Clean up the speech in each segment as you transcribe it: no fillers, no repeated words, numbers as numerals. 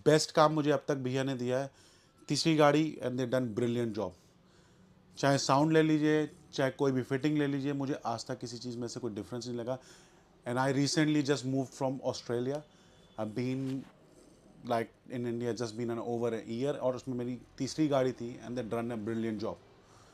Best काम मुझे अब तक भैया ने दिया है, तीसरी गाड़ी, and they done brilliant job. चाहे साउंड ले लीजिए, चाहे कोई भी फिटिंग ले लीजिए, मुझे आज तक किसी चीज़ में से कोई डिफरेंस नहीं लगा। And I recently just move from Australia, I been like in India just been an over year, और उसमें मेरी तीसरी गाड़ी थी, and they done a brilliant job.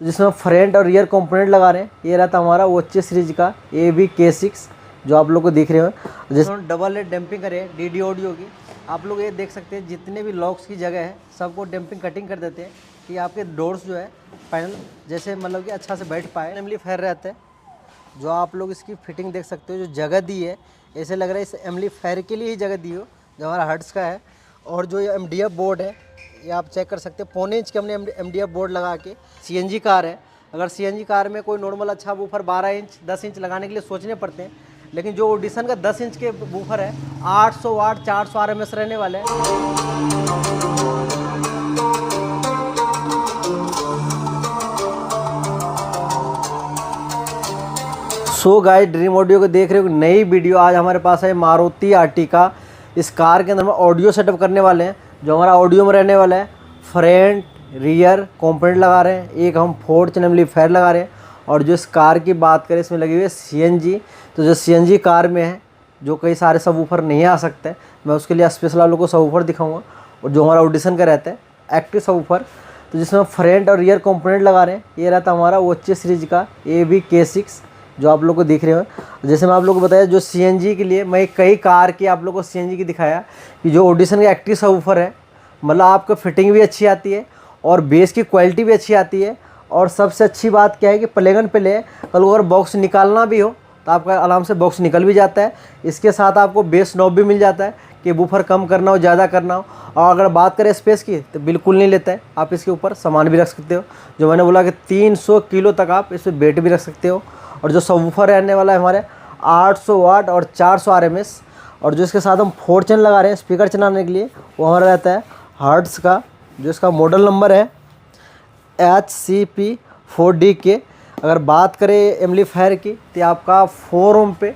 जिसमें फ्रंट और रियर कंपोनेंट लगा रहे हैं। ये रहता हमारा वोचे सीरीज का AVK6 जो आप लोग को दिख रहे हो, जिसमें डबल लेड डैम्पिंग करे DD ऑडियो की। आप लोग ये देख सकते हैं जितने भी लॉक्स की जगह है सबको डैम्पिंग कटिंग कर देते हैं कि आपके डोर्स जो है पैनल जैसे मतलब कि अच्छा से बैठ पाए। एम्पलीफायर रहता है जो आप लोग इसकी फिटिंग देख सकते हो, जो जगह दी है ऐसे लग रहा है इस एम्पलीफायर के लिए ही जगह दी हो जो हमारा हर्ट्स का है। और जो ये MDF बोर्ड है ये आप चेक कर सकते हैं, 1.25 इंच के हमने MDF बोर्ड लगा के। CNG कार है, अगर CNG कार में कोई नॉर्मल अच्छा वूफर 12 इंच 10 इंच लगाने के लिए सोचने पड़ते हैं, लेकिन जो ऑडिशन का 10 इंच के वूफर है 800 वाट 400 RMS रहने वाले हैं। सो गाइस, ड्रीम ऑडियो को देख रहे हो, नई वीडियो आज हमारे पास है मारुति आर्टिका। इस कार के अंदर हम ऑडियो सेटअप करने वाले हैं जो हमारा ऑडियो में रहने वाला है। फ्रंट रियर कंपोनेंट लगा रहे हैं, एक हम 4 चैनल एम्पलीफायर लगा रहे हैं। और जो इस कार की बात करें इसमें लगी हुई है CNG। तो जो CNG कार में है जो कई सारे सब वूफर नहीं आ सकते, मैं उसके लिए स्पेशल आप लोगों को सब वूफर दिखाऊंगा। और जो हमारा ऑडिशन का रहता है एक्टिव सब वूफर, तो जिसमें फ्रंट और रियर कंपोनेंट लगा रहे हैं। ये रहता हमारा वोचे सीरीज का AVK6 जो आप लोग को दिख रहे हो। जैसे मैं आप लोग को बताया जो CNG के लिए मैं कई कार की आप लोग को CNG की दिखाया कि जो ऑडिशन का एक्टिव सबवूफर है, मतलब आपको फिटिंग भी अच्छी आती है और बेस की क्वालिटी भी अच्छी आती है। और सबसे अच्छी बात क्या है कि प्लेगन पे ले, कल अगर बॉक्स निकालना भी हो तो आपका आराम से बॉक्स निकल भी जाता है। इसके साथ आपको बेस नॉब भी मिल जाता है कि वूफर कम करना हो ज़्यादा करना हो। और अगर बात करें स्पेस की तो बिल्कुल नहीं लेता है, आप इसके ऊपर सामान भी रख सकते हो। जो मैंने बोला कि 300 किलो तक आप इस पर वेट भी रख सकते हो। और जो सबवूफर रहने वाला है हमारे 800 वाट और 400 RMS। और जो इसके साथ हम 4 चैनल लगा रहे हैं स्पीकर चलाने के लिए, वो हमारा रहता है हर्ट्स का, जो इसका मॉडल नंबर है HCP4DK। अगर बात करें एम्पलीफायर की तो आपका 4 ओम पे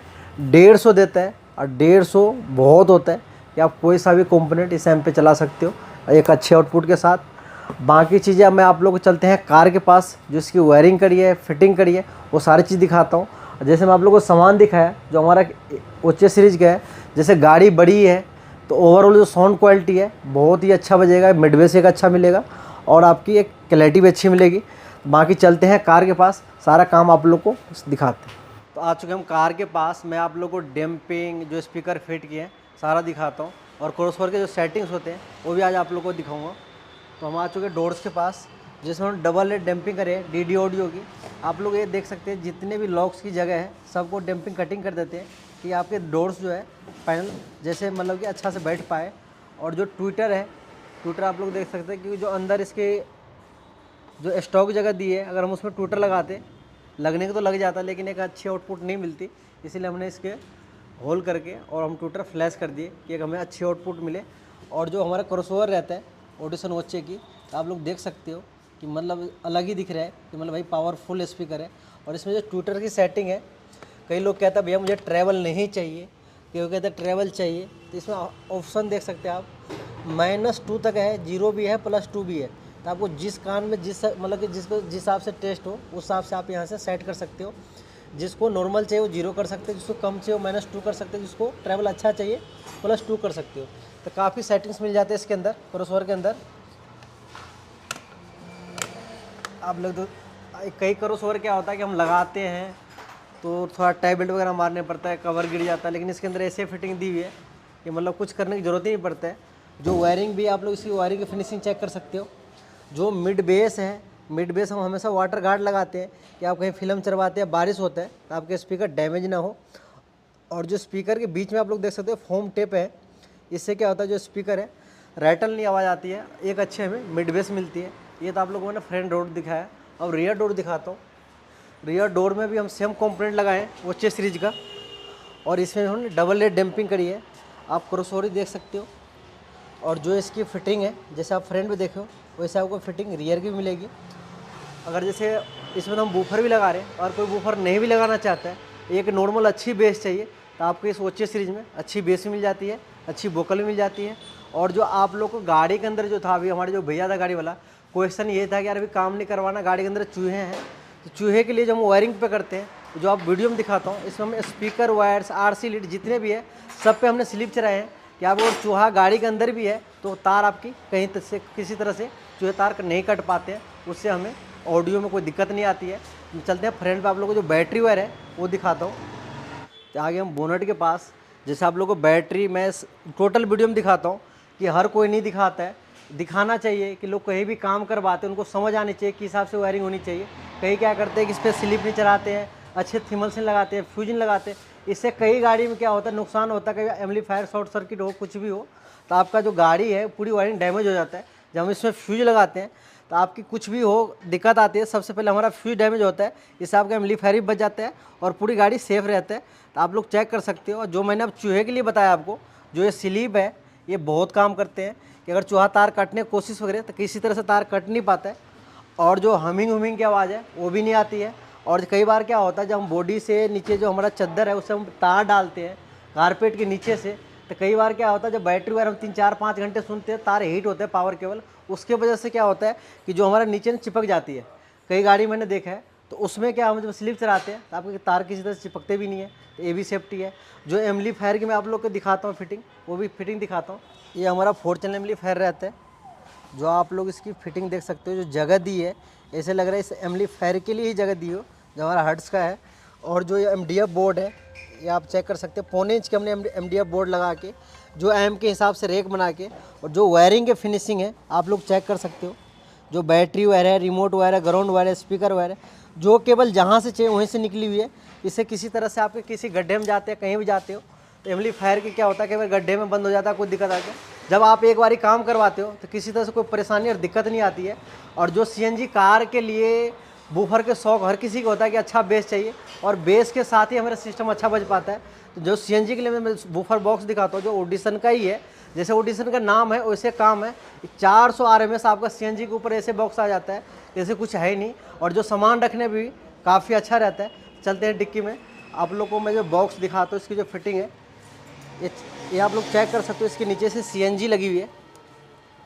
150 देता है, और 150 बहुत होता है कि आप कोई सा भी कंपोनेंट इस एम पे चला सकते हो एक अच्छे आउटपुट के साथ। बाकी चीज़ें मैं आप लोग को चलते हैं कार के पास, जो इसकी वायरिंग करी है फिटिंग करी है वो सारी चीज़ दिखाता हूँ। जैसे मैं आप लोग को सामान दिखाया जो हमारा ओचे सीरीज का है, जैसे गाड़ी बड़ी है तो ओवरऑल जो साउंड क्वालिटी है बहुत ही अच्छा बजेगा, मिड बेस एक अच्छा मिलेगा और आपकी एक क्लैरिटी भी अच्छी मिलेगी। बाकी चलते हैं कार के पास, सारा काम आप लोग को दिखाते हैं। तो आ चुके हम कार के पास, मैं आप लोग को डैम्पिंग जो स्पीकर फिट किए हैं सारा दिखाता हूँ, और क्रॉसओवर के जो सेटिंग्स होते हैं वो भी आज आप लोग को दिखाऊंगा। तो हम आ चुके डोर्स के पास, जिसमें हम डबल लेड डैम्पिंग करे DD ऑडियो की। आप लोग ये देख सकते हैं जितने भी लॉक्स की जगह है सबको डैम्पिंग कटिंग कर देते हैं कि आपके डोर्स जो है पैनल जैसे मतलब कि अच्छा से बैठ पाए। और जो ट्विटर है, ट्विटर आप लोग देख सकते हैं कि जो अंदर इसके जो स्टॉक जगह दी है, अगर हम उसमें ट्विटर लगाते लगने को तो लग जाता लेकिन एक अच्छी आउटपुट नहीं मिलती, इसीलिए हमने इसके होल करके और हम ट्विटर फ्लैश कर दिए कि एक हमें अच्छी आउटपुट मिले। और जो हमारा क्रॉसओवर रहता है ऑडिशन वोचे की, तो आप लोग देख सकते हो कि मतलब अलग ही दिख रहा है कि मतलब भाई पावरफुल स्पीकर है। और इसमें जो ट्विटर की सेटिंग है, कई लोग कहते हैं भैया मुझे ट्रैवल नहीं चाहिए, क्यों कहते हैं ट्रैवल चाहिए, तो इसमें ऑप्शन देख सकते हैं आप, -2 तक है, 0 भी है, +2 भी है। तो आपको जिस कान में जिस मतलब कि जिसको जिस हिसाब से टेस्ट हो उस हिसाब से आप यहाँ से सेट कर सकते हो। जिसको नॉर्मल चाहिए वो 0 कर सकते हो, जिसको कम चाहिए वो -2 कर सकते हो, जिसको ट्रैवल अच्छा चाहिए +2 कर सकते हो। तो काफ़ी सेटिंग्स मिल जाते हैं इसके अंदर, क्रॉसओवर के अंदर। आप लोग तो कई क्रॉसओवर क्या होता है कि हम लगाते हैं तो थोड़ा टाई बेल्ट वगैरह मारने पड़ता है, कवर गिर जाता है, लेकिन इसके अंदर ऐसे फिटिंग दी हुई है कि मतलब कुछ करने की ज़रूरत ही नहीं पड़ता है। जो वायरिंग भी आप लोग इसकी वायरिंग की फिनिशिंग चेक कर सकते हो। जो मिड बेस है, मिड बेस हम हमेशा वाटर गार्ड लगाते हैं कि आप कहीं फिल्म चलवाते हैं, बारिश होता है तो आपके स्पीकर डैमेज ना हो। और जो स्पीकर के बीच में आप लोग देख सकते हो फोम टेप है, इससे क्या होता है जो स्पीकर है रैटल नहीं आवाज़ आती है, एक अच्छे हमें मिड बेस मिलती है। ये तो आप लोगों ने फ्रंट डोर दिखाया, अब रियर डोर दिखाता हूँ। रियर डोर में भी हम सेम कंपोनेंट लगाए हैं वोचे सीरीज का, और इसमें हमने डबल लेड डैम्पिंग करी है, आप क्रॉसओवर देख सकते हो। और जो इसकी फिटिंग है जैसे आप फ्रंट में देखो वैसे आपको फिटिंग रियर की भी मिलेगी। अगर जैसे इसमें हम बूफर भी लगा रहे हैं और कोई बूफर नहीं भी लगाना चाहता है, एक नॉर्मल अच्छी बेस चाहिए, तो आपको इस वोचे सीरीज़ में अच्छी बेस भी मिल जाती है, अच्छी वोकल भी मिल जाती है। और जो आप लोग को गाड़ी के अंदर जो था, अभी हमारे जो भैया था गाड़ी वाला, क्वेश्चन ये था कि यार अभी काम नहीं करवाना, गाड़ी के अंदर चूहे हैं, तो चूहे के लिए जो हम वायरिंग पे करते हैं, जो आप वीडियो में दिखाता हूँ, इसमें हमने स्पीकर वायर्स, RC लीड जितने भी है सब पे हमने स्लिप चढ़ाए हैं कि आप अगर चूहा गाड़ी के अंदर भी है तो तार आपकी कहीं से किसी तरह से चूहे तार नहीं कट पाते हैं, उससे हमें ऑडियो में कोई दिक्कत नहीं आती है। चलते हैं फ्रंट पे, आप लोगों को जो बैटरी वायर है वो दिखाता हूँ। तो आगे हम बोनट के पास, जैसे आप लोगों को बैटरी मैं टोटल वीडियो में दिखाता हूँ कि हर कोई नहीं दिखाता है, दिखाना चाहिए कि लोग कहीं भी काम करवाते हैं उनको समझ आनी चाहिए किस हिसाब से वायरिंग होनी चाहिए। कहीं क्या करते हैं कि इस पर स्लिप नहीं चलाते हैं, अच्छे थिमल्स नहीं लगाते हैं, फ्यूजन लगाते हैं, इससे कई गाड़ी में क्या होता है नुकसान होता है, कभी एम्पलीफायर शॉर्ट सर्किट हो, कुछ भी हो, तो आपका जो गाड़ी है पूरी वायरिंग डैमेज हो जाता है। जब हम इसमें फ्यूज लगाते हैं तो आपकी कुछ भी हो दिक्कत आती है, सबसे पहले हमारा फ्यूज डैमेज होता है, इससे आपका एम्पलीफायर भी बच जाता है और पूरी गाड़ी सेफ रहता है। तो आप लोग चेक कर सकते हो। और जो मैंने अब चूहे के लिए बताया आपको, जो ये स्लीप है ये बहुत काम करते हैं कि अगर चूहा तार काटने की कोशिश वगैरह तो किसी तरह से तार कट नहीं पाता है, और जो हमिंग की आवाज़ है वो भी नहीं आती है। और कई बार क्या होता है जब हम बॉडी से नीचे जो हमारा चद्दर है उससे हम तार डालते हैं कारपेट के नीचे से, तो कई बार क्या होता है जब बैटरी वायर हम 3-4-5 घंटे सुनते हैं, तार हीट होते हैं पावर केबल, उसके वजह से क्या होता है कि जो हमारा नीचे में चिपक जाती है, कई गाड़ी मैंने देखा है। तो उसमें क्या हम जब स्लिप चलाते हैं तो आपके तार किसी तरह से चिपकते भी नहीं है, तो ये भी सेफ्टी है। जो एम्पलीफायर की मैं आप लोग को दिखाता हूँ फिटिंग, वो भी फिटिंग दिखाता हूँ। ये हमारा 4 चैनल एम्पलीफायर रहता है, जो आप लोग इसकी फिटिंग देख सकते हो, जो जगह दी है ऐसे लग रहा है इस एम्पलीफायर के लिए ही जगह दी हो, जो हमारा हर्ट्स का है। और जो ये MDF बोर्ड है ये आप चेक कर सकते हो, 1.25 इंच के हमने MDF बोर्ड लगा के, जो एम के हिसाब से रेक बना के, और जो वायरिंग के फिनिशिंग है आप लोग चेक कर सकते हो। जो बैटरी वायर है, रिमोट वायर है, ग्राउंड वायर है, स्पीकर वायर है, जो केबल जहाँ से चाहिए वहीं से निकली हुई है। इससे किसी तरह से आपके किसी गड्ढे में जाते हैं, कहीं भी जाते हो, तो एम्पलीफायर के क्या होता है कि अगर गड्ढे में बंद हो जाता है, कोई दिक्कत आती है, जब आप एक बारी काम करवाते हो तो किसी तरह से कोई परेशानी और दिक्कत नहीं आती है। और जो CNG कार के लिए बूफर के शौक हर किसी को होता है कि अच्छा बेस चाहिए, और बेस के साथ ही हमारा सिस्टम अच्छा बज पाता है। तो जो CNG के लिए मैं बूफर बॉक्स दिखाता हूँ, जो ऑडिशन का ही है, जैसे ऑडिशन का नाम है वैसे काम है। 400 RMS आपका CNG के ऊपर ऐसे बॉक्स आ जाता है, जैसे कुछ है ही नहीं। और जो सामान रखने भी काफ़ी अच्छा रहता है। चलते हैं डिक्की में, आप लोग को मैं जो बॉक्स दिखाता हूँ, इसकी जो फिटिंग है ये आप लोग चेक कर सकते हो। इसके नीचे से CNG लगी हुई है,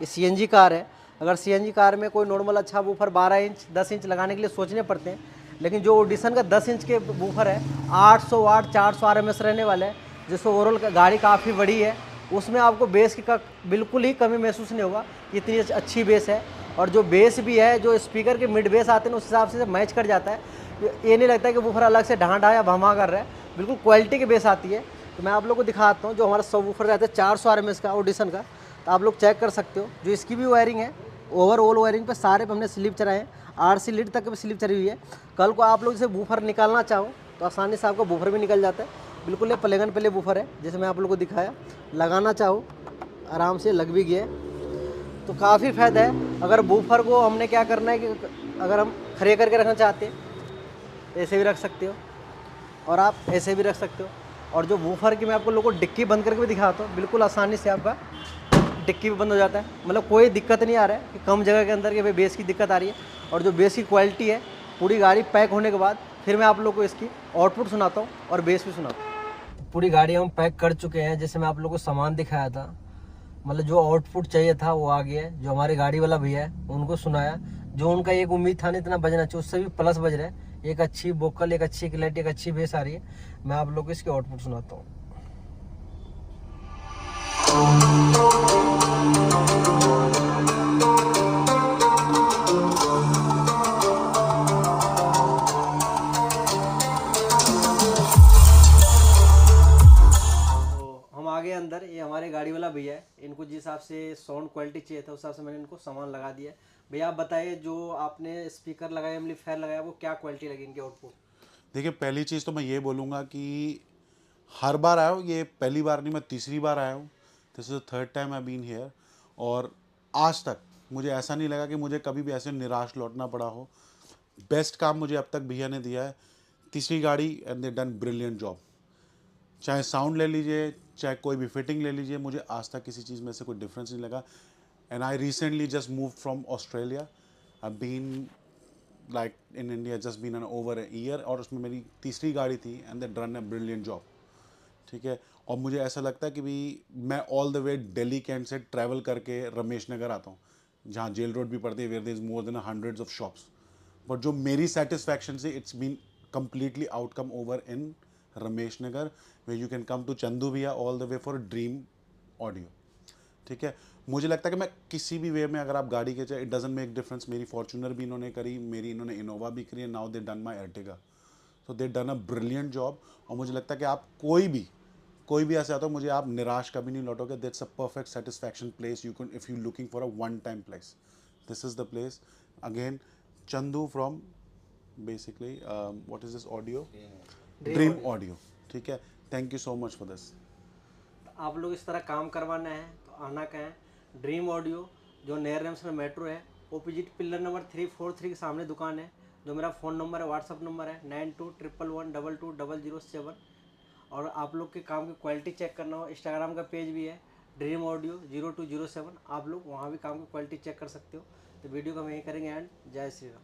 ये CNG कार है। अगर CNG कार में कोई नॉर्मल अच्छा बूफर 12 इंच 10 इंच लगाने के लिए सोचने पड़ते हैं, लेकिन जो ऑडिशन का 10 इंच के बूफर है 800 वाट 400 RMS रहने वाला है, जिससे ओवरऑल गाड़ी काफ़ी बड़ी है, उसमें आपको बेस की बिल्कुल ही कमी महसूस नहीं होगा, इतनी अच्छी बेस है। और जो बेस भी है, जो स्पीकर के मिड बेस आते हैं उस हिसाब से मैच कर जाता है। ये नहीं लगता कि बूफर अलग से ढांढा या भमा कर रहा है, बिल्कुल क्वालिटी की बेस आती है। तो मैं आप लोग को दिखाता हूँ, जो हमारा सब वूफर रहता है 400 RMS का ऑडिशन का, तो आप लोग चेक कर सकते हो। जो इसकी भी वायरिंग है, ओवरऑल वायरिंग पे सारे पे हमने स्लिप चढ़ाए हैं, RC लीड तक भी स्लिप चढ़ी हुई है। कल को आप लोग इसे बूफर निकालना चाहो तो आसानी से आपका बूफर भी निकल जाता है। बिल्कुल ये प्लेगन पे बूफर है, जैसे मैं आप लोग को दिखाया, लगाना चाहो आराम से लग भी गया। तो काफ़ी फ़ायदा है। अगर बूफर को हमने क्या करना है कि अगर हम खड़े करके रखना चाहते हैं तो ऐसे भी रख सकते हो, और आप ऐसे भी रख सकते हो। और जो वूफर की मैं आपको लोगों को डिक्की बंद करके भी दिखाता हूँ, बिल्कुल आसानी से आपका डिक्की भी बंद हो जाता है, मतलब कोई दिक्कत नहीं आ रहा है कि कम जगह के अंदर कि भाई बेस की दिक्कत आ रही है। और जो बेस की क्वालिटी है, पूरी गाड़ी पैक होने के बाद फिर मैं आप लोग को इसकी आउटपुट सुनाता हूँ और बेस भी सुनाता हूँ। पूरी गाड़ी हम पैक कर चुके हैं, जैसे मैं आप लोग को सामान दिखाया था, मतलब जो आउटपुट चाहिए था वो आ गया है। जो हमारे गाड़ी वाला भैया है उनको सुनाया, जो उनका एक उम्मीद था नहीं इतना बजना चाहिए, उससे भी प्लस बज रहा है। एक अच्छी वोकल, एक अच्छी क्लैरिटी, एक अच्छी बेस आ रही है। मैं आप लोग को इसकी आउटपुट सुनाता हूँ। हम आ गए अंदर, ये हमारे गाड़ी वाला भैया है, इनको जिस हिसाब से साउंड क्वालिटी चाहिए था उस हिसाब से मैंने इनको सामान लगा दिया। भैया आप बताइए, जो आपने स्पीकर लगाया, एम्पलीफायर लगाया, वो क्या क्वालिटी लगी इनके आउटपुट? देखिए, पहली चीज़ तो मैं ये बोलूँगा कि हर बार आया हूँ, ये पहली बार नहीं, मैं तीसरी बार आया हूँ। This is the third time I been here. और आज तक मुझे ऐसा नहीं लगा कि मुझे कभी भी ऐसे निराश लौटना पड़ा हो। बेस्ट काम मुझे अब तक भैया ने दिया है। तीसरी गाड़ी and they done brilliant job. चाहे साउंड ले लीजिए, चाहे कोई भी फिटिंग ले लीजिए, मुझे आज तक किसी चीज़ में से कोई डिफरेंस नहीं लगा। And I recently just move from Australia. I been like in India just been an over a year, और उसमें मेरी तीसरी गाड़ी थी and they done a brilliant job. ठीक है। और मुझे ऐसा लगता है कि भी मैं all the way Delhi cantt से ट्रैवल करके रमेश नगर आता हूँ, जहाँ जेल रोड भी पड़ती है, where there is more than hundreds of shops, but जो मेरी सेटिस्फैक्शन से it's been completely outcome over in Ramesh Nagar, where you can come to Chandu bhaiya all the way for dream audio. ठीक है, मुझे लगता है कि मैं किसी भी वे में अगर आप गाड़ी के चाहे, इट डजेंट मेक डिफरेंस। मेरी फॉर्चूनर भी इन्होंने करी, मेरी इन्होंने इनोवा भी करी, now they done my Ertiga, so they done a brilliant job. और मुझे लगता है कि आप कोई भी ऐसे आता हो, मुझे आप निराश कभी नहीं लौटोगे। That's a perfect satisfaction place, you can if you looking for a one time place, this is the place. Again Chandu from basically what is this audio, dream audio. ठीक है, thank you so much for this. आप लोग इस तरह काम करवाना है तो आना कहें ड्रीम ऑडियो, जो नेयर रेम्स में मेट्रो है, ओपोजिट पिलर नंबर 343 के सामने दुकान है। जो मेरा फ़ोन नंबर है, व्हाट्सअप नंबर है 9211122007। और आप लोग के काम की क्वालिटी चेक करना हो, इंस्टाग्राम का पेज भी है ड्रीम ऑडियो 0207, आप लोग वहाँ भी काम की क्वालिटी चेक कर सकते हो। तो वीडियो को हम यहीं करेंगे एंड जय श्री राम।